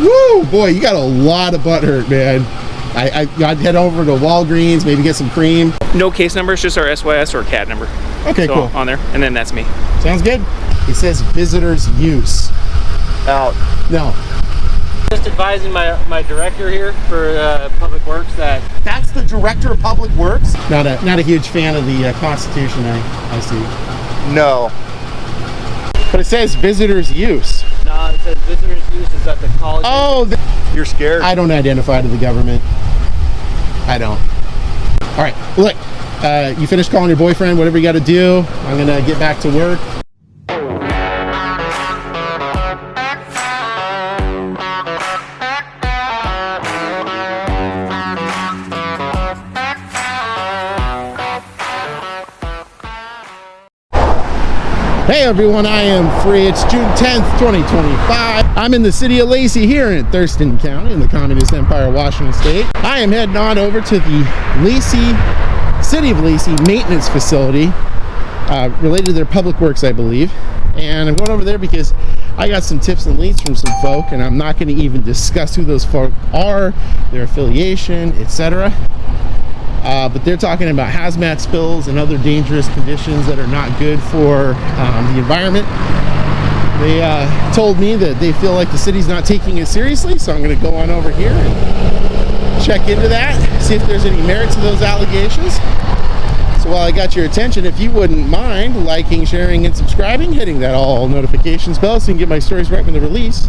Whoo, boy, you got a lot of butt hurt, man. I'd head over to Walgreens, maybe get some cream. No case numbers, just our SYS or CAD number. Okay, so cool. On there, and then that's me. Sounds good. It says visitors use. Out. No. Just advising my director here for Public Works that... That's the director of Public Works? Not a huge fan of the Constitution, I see. No. But it says visitors use. No, it says visitors use is at the college. Oh, You're scared? I don't identify to the government. I don't. All right, look, you finished calling your boyfriend, whatever you got to do. I'm going to get back to work. Hey everyone, I am free. It's June 10th, 2025. I'm in the city of Lacey here in Thurston County in the Communist Empire, Washington State. I am heading on over to the City of Lacey maintenance facility related to their public works, I believe. And I'm going over there because I got some tips and leads from some folk, and I'm not going to even discuss who those folk are, their affiliation, etc. But they're talking about hazmat spills and other dangerous conditions that are not good for the environment. They told me that they feel like the city's not taking it seriously, so I'm going to go on over here and check into that, see if there's any merit to those allegations. So while I got your attention, if you wouldn't mind liking, sharing, and subscribing, hitting that all notifications bell so you can get my stories right when they release,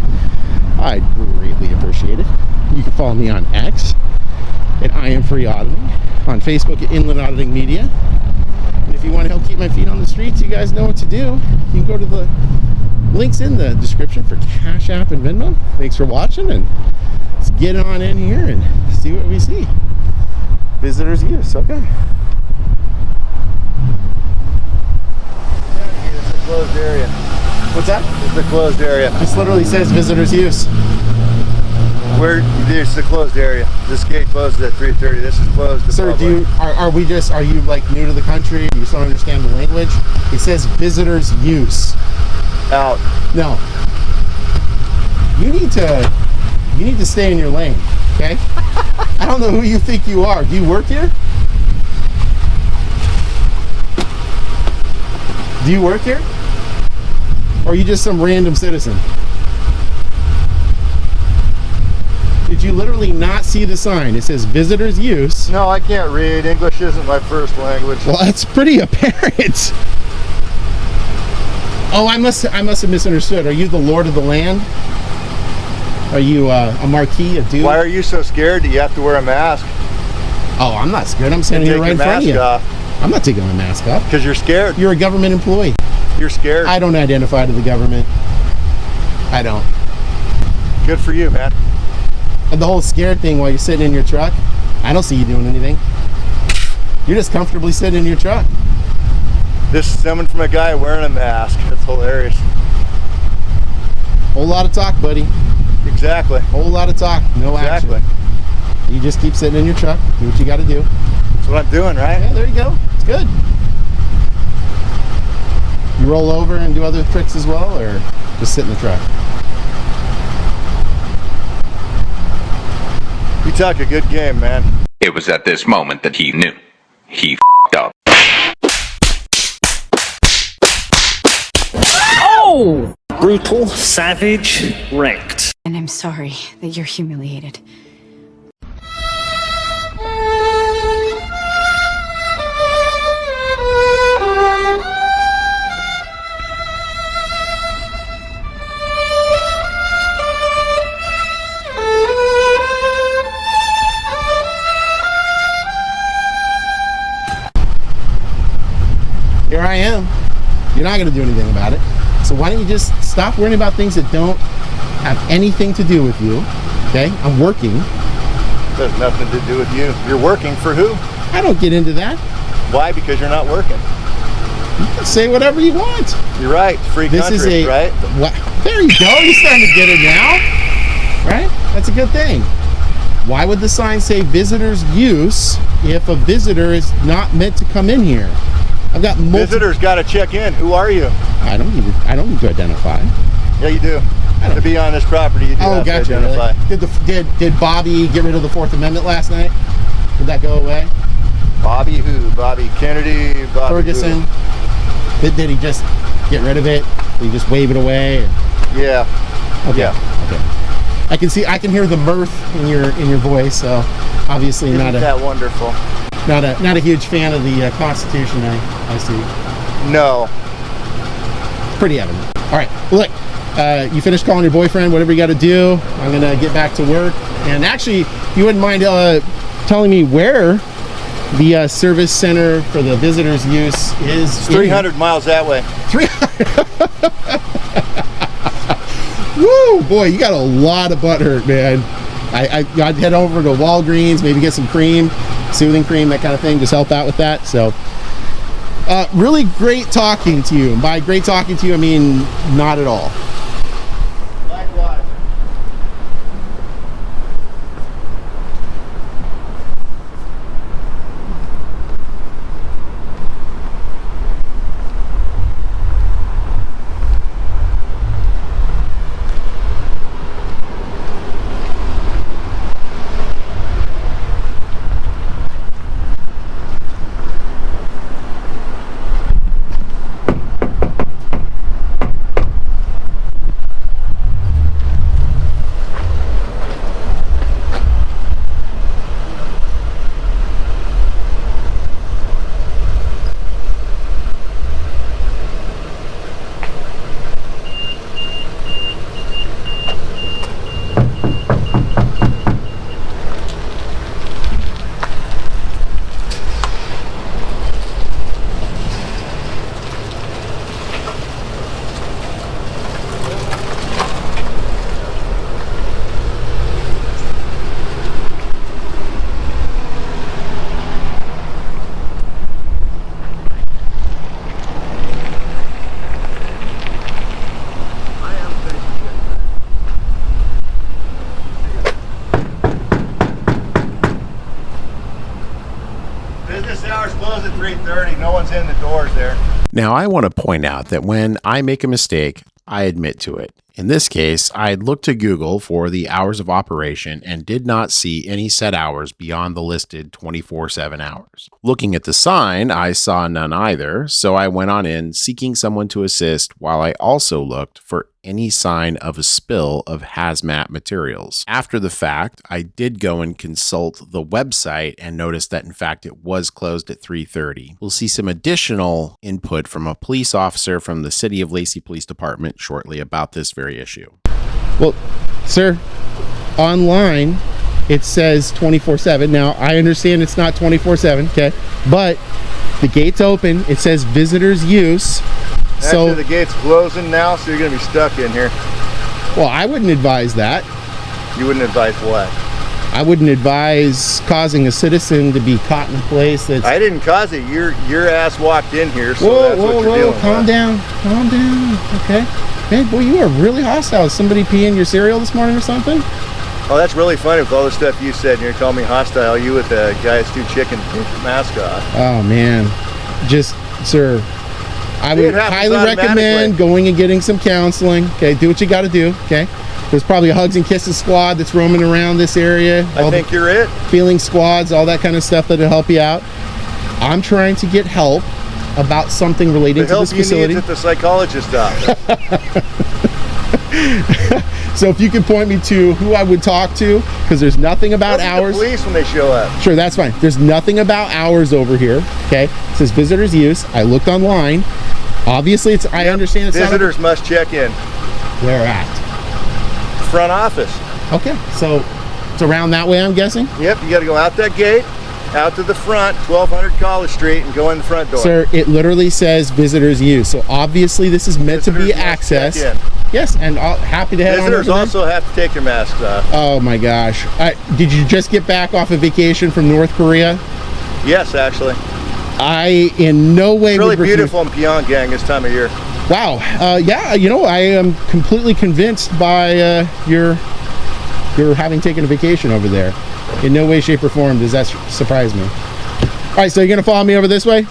I'd greatly appreciate it. You can follow me on X at I.A.M. Auditing, on Facebook at Inland Auditing Media. And if you want to help keep my feet on the streets, you guys know what to do. You can go to the links in the description for Cash App and Venmo. Thanks for watching, and let's get on in here and see what we see. Visitors use, okay. It's a closed area. What's that? It's a closed area. This literally says visitors use. Where it's a closed area. This gate closes at 3:30. This is closed to Sir, public. are you like new to the country? Do you still understand the language? It says visitors use. Out. No. You need to stay in your lane, okay? I don't know who you think you are. Do you work here? Do you work here? Or are you just some random citizen? Did you literally not see the sign? It says visitors use. No, I can't read. English isn't my first language. Well, that's pretty apparent. Oh, I must have misunderstood. Are you the Lord of the land? Are you a marquis, a duke? Why are you so scared that you have to wear a mask? Oh, I'm not scared. I'm standing here right in front of you. I'm not taking my mask off. Because you're scared. You're a government employee. You're scared. I don't identify to the government. I don't. Good for you, man. And the whole scared thing while you're sitting in your truck, I don't see you doing anything. You're just comfortably sitting in your truck. This is coming from a guy wearing a mask. That's hilarious. Whole lot of talk, buddy. Exactly. Whole lot of talk, no action. Exactly. You just keep sitting in your truck, do what you got to do. That's what I'm doing, right? Yeah, there you go. It's good. You roll over and do other tricks as well, or just sit in the truck? You talk a good game, man. It was at this moment that he knew. He f***ed up. Oh! Brutal, savage, wrecked. And I'm sorry that you're humiliated. Here I am. You're not going to do anything about it. So why don't you just stop worrying about things that don't have anything to do with you, okay? I'm working. It has nothing to do with you. You're working for who? I don't get into that. Why? Because you're not working. You can say whatever you want. You're right. Free country, right? What? There you go. You're starting to get it now. Right? That's a good thing. Why would the sign say visitors use if a visitor is not meant to come in here? I've got multiple visitors got to check in. Who are you? I don't need to identify. Yeah, you do. To be on this property, you do Oh, have gotcha. to identify. Really? Did Bobby get rid of the Fourth Amendment last night? Did that go away? Bobby who? Bobby Kennedy? Bobby Ferguson? Who? Did he just get rid of it? Did he just wave it away? Yeah. Okay. Yeah. Okay. I can hear the mirth in your voice. So obviously Isn't not that wonderful? not a huge fan of the Constitution. I see. No. Pretty evident. All right. Look, you finished calling your boyfriend. Whatever you got to do. I'm gonna get back to work. And actually, if you wouldn't mind telling me where the service center for the visitors' use is. It's 300 miles that way. 300. Woo, boy, you got a lot of butt hurt, man. I'd head over to Walgreens, maybe get some cream, soothing cream, that kind of thing, just help out with that. So really great talking to you. And by great talking to you, I mean not at all. Likewise. Business hours close at 3:30. No one's in the doors there. Now, I want to point out that when I make a mistake, I admit to it. In this case, I looked to Google for the hours of operation and did not see any set hours beyond the listed 24/7 hours. Looking at the sign, I saw none either, so I went on in seeking someone to assist while I also looked for any sign of a spill of hazmat materials. After the fact, I did go and consult the website and noticed that in fact it was closed at 3:30. We'll see some additional input from a police officer from the City of Lacey Police Department shortly about this very issue. Well, sir, online it says 24/7. Now, I understand it's not 24/7, okay? But the gate's open. It says visitors use. Actually, the gate's closing now, so you're going to be stuck in here. Well, I wouldn't advise that. You wouldn't advise what? I wouldn't advise causing a citizen to be caught in a place that's... I didn't cause it. Your ass walked in here, so that's what you're dealing with. Calm down, okay? Man, boy, you are really hostile. Is somebody peeing your cereal this morning or something? Oh, that's really funny with all the stuff you said. You're calling me hostile. You with the guy that's too chicken to take your mask off. Oh, man. Just, sir, I would highly recommend going and getting some counseling. Okay, do what you got to do, okay? There's probably a Hugs and Kisses squad that's roaming around this area. I think you're it. Feeling squads, all that kind of stuff that'll help you out. I'm trying to get help about something relating to this facility. The help you need is at the psychologist's office. So if you could point me to who I would talk to, because there's nothing about hours. The police when they show up. Sure, that's fine. There's nothing about hours over here. Okay, it says visitors use. I looked online. Obviously, it's. I understand it's visitors must check in. Where at? Front office. Okay, so it's around that way, I'm guessing. Yep, you got to go out that gate, out to the front, 1200 College Street, and go in the front door. Sir, it literally says visitors use. So obviously, this is meant to be access. Yes, and happy to head on over there. Visitors also have to take their masks off. Oh my gosh! Did you just get back off a vacation from North Korea? Yes, actually. I in no way. It's really beautiful in Pyongyang this time of year. Wow. Yeah, you know, I am completely convinced by your having taken a vacation over there. In no way, shape, or form does that surprise me. All right, so you're gonna follow me over this way?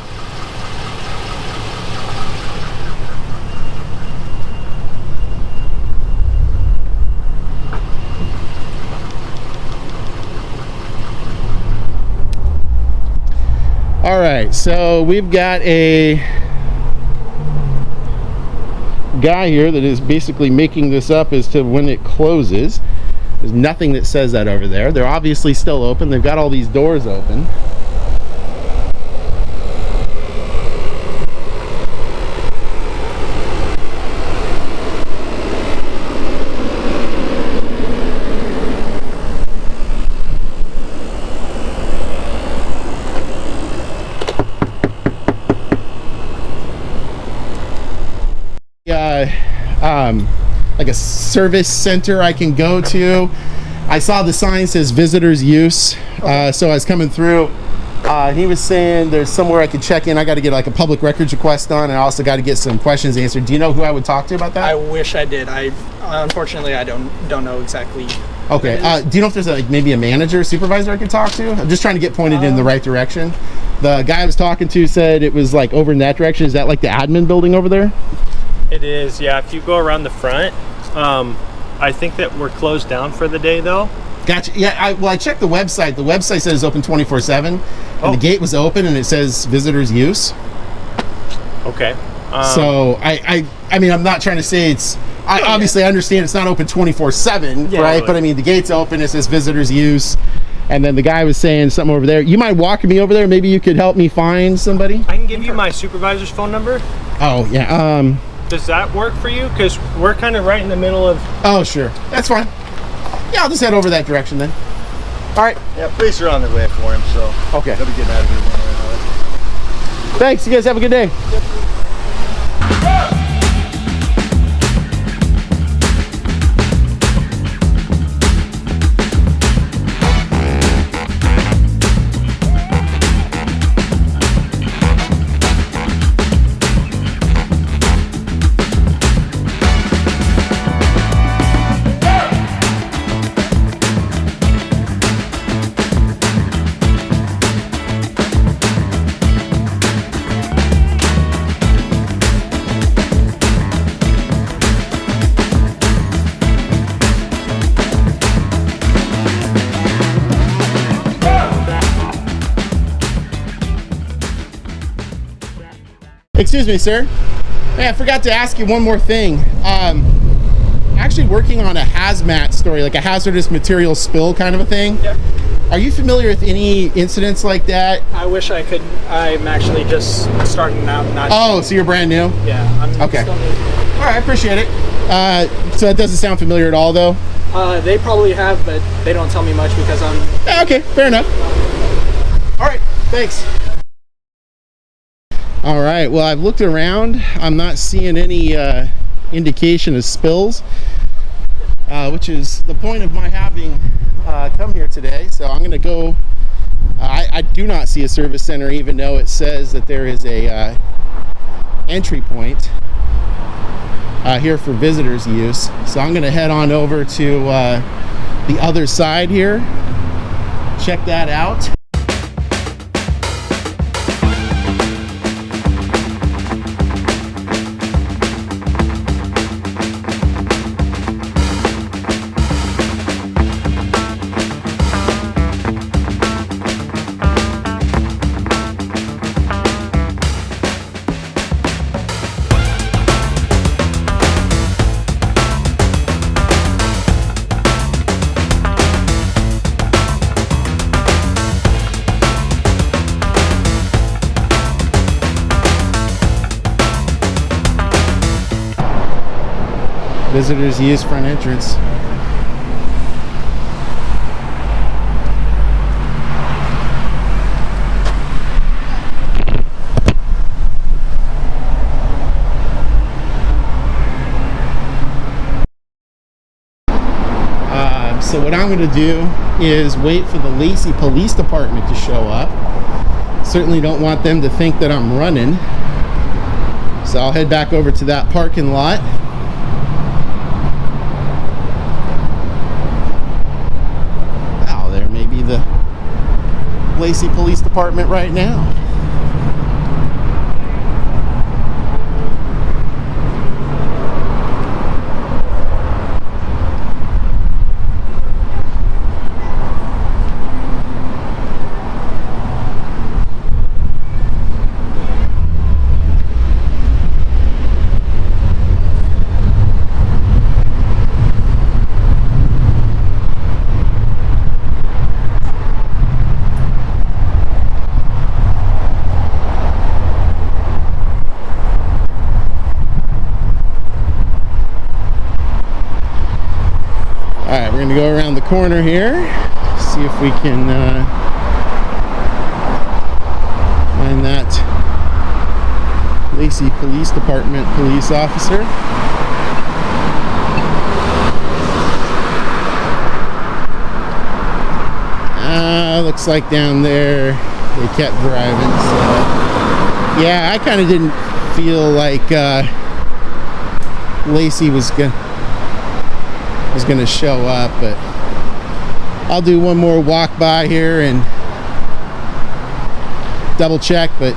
All right, so we've got a guy here that is basically making this up as to when it closes. There's nothing that says that over there. They're obviously still open. They've got all these doors open. Like a service center I can go to. I saw the sign says visitors use, so I was coming through. He was saying there's somewhere I could check in. I got to get like a public records request done, and I also got to get some questions answered. Do you know who I would talk to about that? I wish I did. Unfortunately I don't know exactly. Okay. Do you know if there's like maybe a manager, supervisor I could talk to? I'm just trying to get pointed in the right direction. The guy I was talking to said it was like over in that direction. Is that like the admin building over there? It is, yeah. If you go around the front, I think that we're closed down for the day, though. Gotcha. Yeah, I checked the website. The website says it's open 24/7, and the gate was open, and it says visitors use. Okay. So I mean, I'm not trying to say it's. Obviously, I understand it's not open 24/7, right? Really. But I mean, the gate's open. It says visitors use, and then the guy was saying something over there. You mind walking me over there? Maybe you could help me find somebody. I can give you my supervisor's phone number. Oh yeah. Does that work for you? Because we're kind of right in the middle of... Oh, sure. That's fine. Yeah, I'll just head over that direction then. All right. Yeah, police are on their way for him, so Okay. they'll be getting out of here one way or another. Thanks. You guys have a good day. Excuse me, sir. Hey, I forgot to ask you one more thing. Actually working on a hazmat story, like a hazardous material spill kind of a thing. Yep. Are you familiar with any incidents like that? I wish I could. I'm actually just starting out. Oh, so you're brand new? Yeah. I'm Okay. still new. All right, I appreciate it. So that doesn't sound familiar at all, though? They probably have, but they don't tell me much because I'm... Yeah, okay, fair enough. All right, thanks. All right, well, I've looked around. I'm not seeing any indication of spills, which is the point of my having come here today. So I'm going to go. I do not see a service center, even though it says that there is a entry point here for visitors use. So I'm going to head on over to the other side here. Check that out. Visitors use front entrance. So what I'm going to do is wait for the Lacey Police Department to show up. Certainly don't want them to think that I'm running. So I'll head back over to that parking lot. Wow, there may be the Lacey Police Department right now. we're gonna go around the corner here, see if we can find that Lacey Police Department police officer. Looks like down there they kept driving, so yeah, I kind of didn't feel like Lacey was gonna show up, but I'll do one more walk by here and double check. But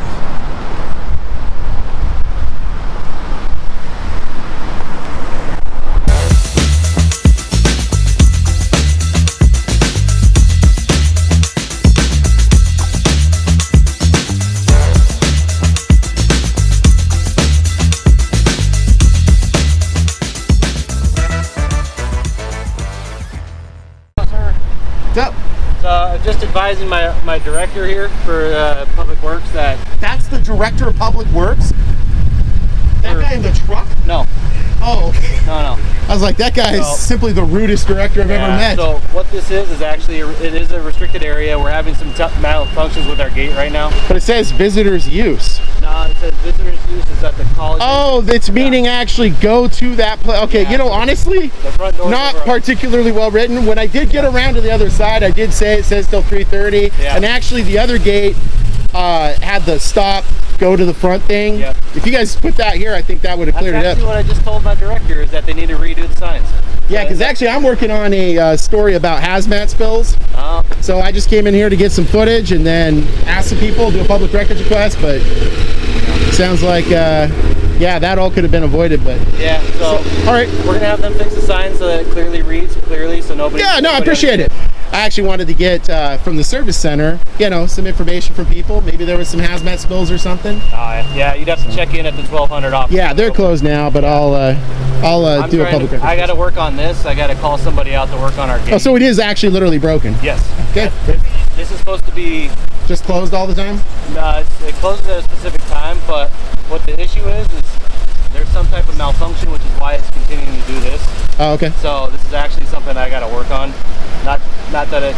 Just advising my director here for Public Works that... that's the director of Public Works? That guy in the truck? No. Oh, okay. No. I was like, that guy is simply the rudest director I've ever met. So what this is actually, it is a restricted area. We're having some malfunctions with our gate right now. But it says visitors use. No, it says visitors use is at the college. Oh, that's meaning actually go to that place. Okay, you know, honestly, the front door not particularly well written. When I did get around to the other side, I did say it says till 3:30. Yeah. And actually the other gate had the stop, go to the front thing. Yep. If you guys put that here, I think that would have cleared it up. That's actually what I just told my director, is that they need to redo the signs. Yeah, because actually I'm working on a story about hazmat spills. Oh. So I just came in here to get some footage and then ask the people, do a public records request, but sounds like, yeah, that all could have been avoided, but... Yeah, so all right. We're going to have them fix the sign so that it clearly reads clearly, so nobody... Yeah, no, I appreciate it. I actually wanted to get from the service center, you know, some information from people. Maybe there was some hazmat spills or something. Yeah, you'd have to check in at the 1200 office. Yeah, they're closed now, but I'll do a public record. I got to work on this. I got to call somebody out to work on our gate. Oh, so it is actually literally broken? Yes. Okay. This is supposed to be... just closed all the time? No, it closes at a specific time, but what the issue is there's some type of malfunction, which is why it's continuing to do this. Oh, okay. So this is actually something I got to work on. Not that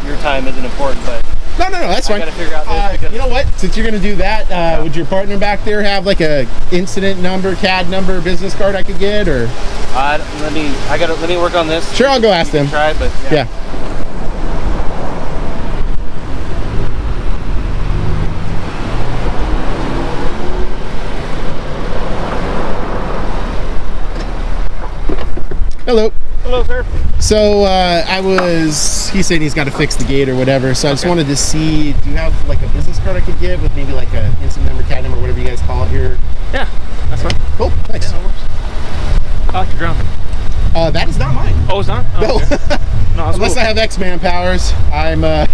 your time isn't important, but no, that's fine. I got to figure out this because you know what? Since you're going to do that, would your partner back there have like a incident number, CAD number, business card I could get, or? Let me work on this. Sure, I'll go ask them. Try, but yeah. Hello. Hello, sir. So he said he's got to fix the gate or whatever. So I just wanted to see, do you have like a business card I could get with maybe like a incident number, CAD number, whatever you guys call it here? Yeah, that's fine. Cool, thanks. Yeah, that works. I like your drone. That is not mine. Oh, it's not? Oh, no. Okay. No, unless cool. I have X-Man powers, I'm I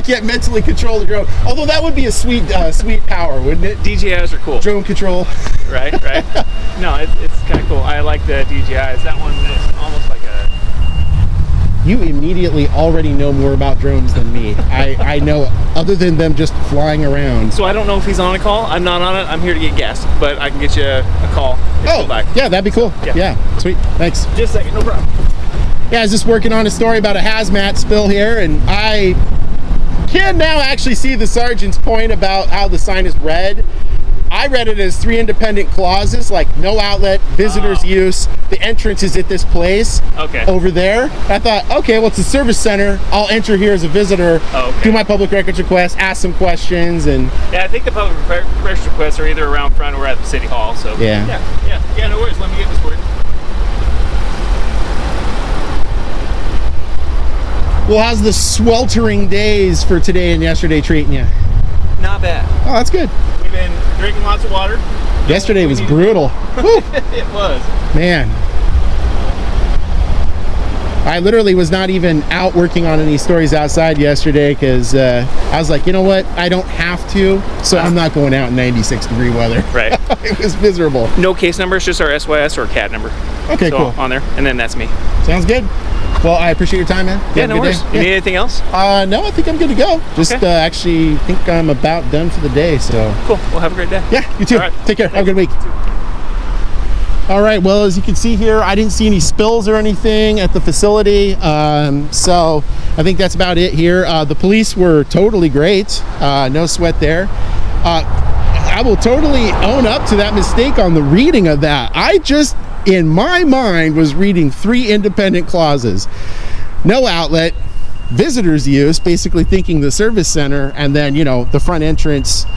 can't mentally control the drone. Although that would be a sweet power, wouldn't it? DJIs are cool. Drone control. Right. No, it's kind of cool. I like the DJIs. That one is almost like a... You immediately already know more about drones than me. I know, other than them just flying around. So I don't know if he's on a call. I'm not on it. I'm here to get gas, but I can get you a call. Oh, yeah, that'd be cool. Yeah, sweet. Thanks. Just a second, no problem. Yeah, I was just working on a story about a hazmat spill here, and I can now actually see the sergeant's point about how the sign is read. I read it as 3 independent clauses, like no outlet, visitors use, the entrance is at this place, over there. I thought, okay, well, it's a service center. I'll enter here as a visitor, do my public records request, ask some questions, and... Yeah, I think the public records requests are either around front or at the city hall, so... Yeah, no worries. Let me get this for you. Well, how's the sweltering days for today and yesterday treating you? Not bad. Oh, that's good. We've been drinking lots of water. Yesterday was brutal. It was. Man. I literally was not even out working on any stories outside yesterday because I was like, you know what? I don't have to, so I'm not going out in 96-degree weather. Right. It was miserable. No case number, it's just our SYS or CAD number. Okay, cool. On there, and then that's me. Sounds good. Well, I appreciate your time, man. Yeah, no worries. You need anything else? No, I think I'm good to go. Just actually think I'm about done for the day, so. Cool. Well, have a great day. Yeah, you too. All right. Take care. Have a good week. All right, well, as you can see here, I didn't see any spills or anything at the facility, so I think that's about it here. The police were totally great, no sweat there. I will totally own up to that mistake on the reading of that. I just, in my mind, was reading 3 independent clauses. No outlet, visitors use, basically thinking the service center, and then, you know, the front entrance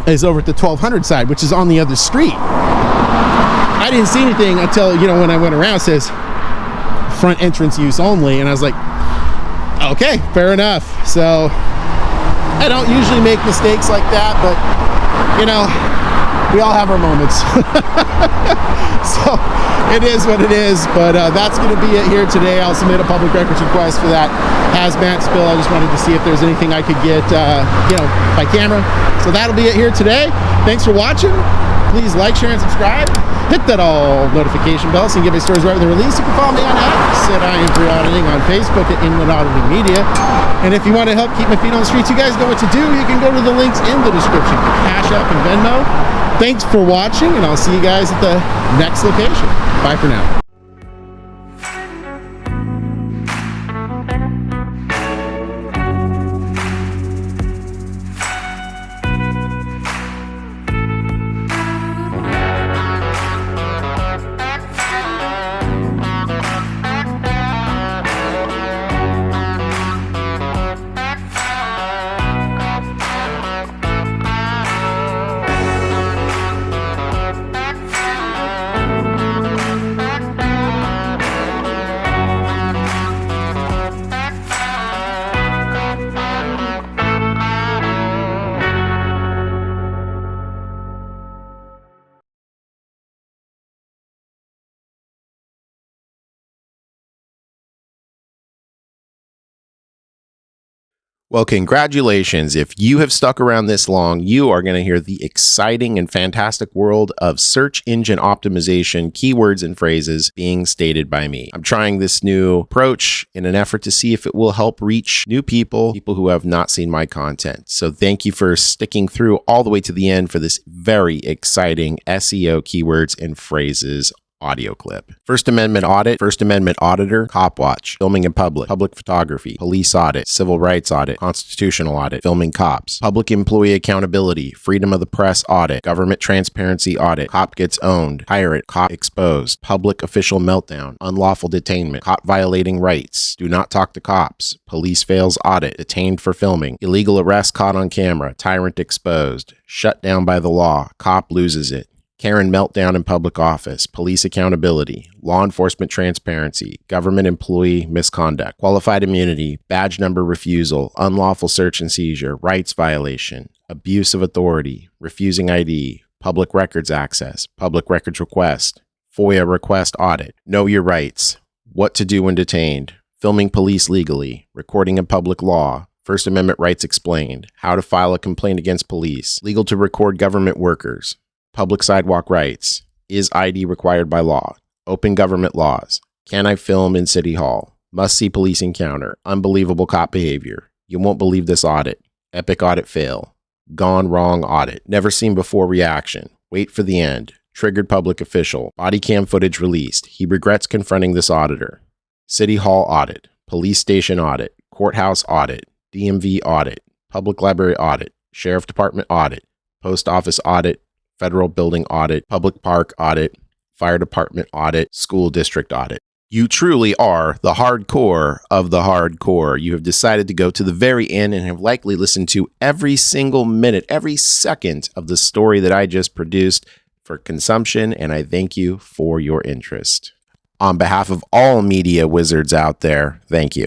is over at the 1200 side, which is on the other street. I didn't see anything until, you know, when I went around, it says front entrance use only, and I was like, okay, fair enough. So I don't usually make mistakes like that, but you know, we all have our moments. So it is what it is, but that's going to be it here today. I'll submit a public records request for that hazmat spill. I just wanted to see if there's anything I could get, you know, by camera. So that'll be it here today. Thanks for watching. Please like, share, and subscribe. Hit that all notification bell so you can get my stories right when they're released. You can follow me on X at I.A.M Auditing, on Facebook at Inland Auditing Media. And if you want to help keep my feet on the streets, you guys know what to do. You can go to the links in the description for Cash App and Venmo. Thanks for watching, and I'll see you guys at the next location. Bye for now. Well, congratulations. If you have stuck around this long, you are going to hear the exciting and fantastic world of search engine optimization, keywords and phrases being stated by me. I'm trying this new approach in an effort to see if it will help reach new people who have not seen my content. So thank you for sticking through all the way to the end for this very exciting SEO keywords and phrases audio clip. First Amendment audit, First Amendment auditor, cop watch, filming in public, public photography, police audit, civil rights audit, constitutional audit, filming cops, public employee accountability, freedom of the press audit, government transparency audit, cop gets owned, pirate, cop exposed, public official meltdown, unlawful detainment, cop violating rights, do not talk to cops, police fails audit, detained for filming, illegal arrest caught on camera, tyrant exposed, shut down by the law, cop loses it, Karen meltdown in public office, police accountability, law enforcement transparency, government employee misconduct, qualified immunity, badge number refusal, unlawful search and seizure, rights violation, abuse of authority, refusing ID, public records access, public records request, FOIA request audit, know your rights, what to do when detained, filming police legally, recording in public law, First Amendment rights explained, how to file a complaint against police, legal to record government workers, public sidewalk rights, is ID required by law, open government laws, can I film in City Hall, must see police encounter, unbelievable cop behavior, you won't believe this audit, epic audit fail, gone wrong audit, never seen before reaction, wait for the end, triggered public official, body cam footage released, he regrets confronting this auditor, City Hall audit, police station audit, courthouse audit, DMV audit, public library audit, sheriff department audit, post office audit, federal building audit, public park audit, fire department audit, school district audit. You truly are the hardcore of the hardcore. You have decided to go to the very end and have likely listened to every single minute, every second of the story that I just produced for consumption, and I thank you for your interest. On behalf of all media wizards out there, thank you.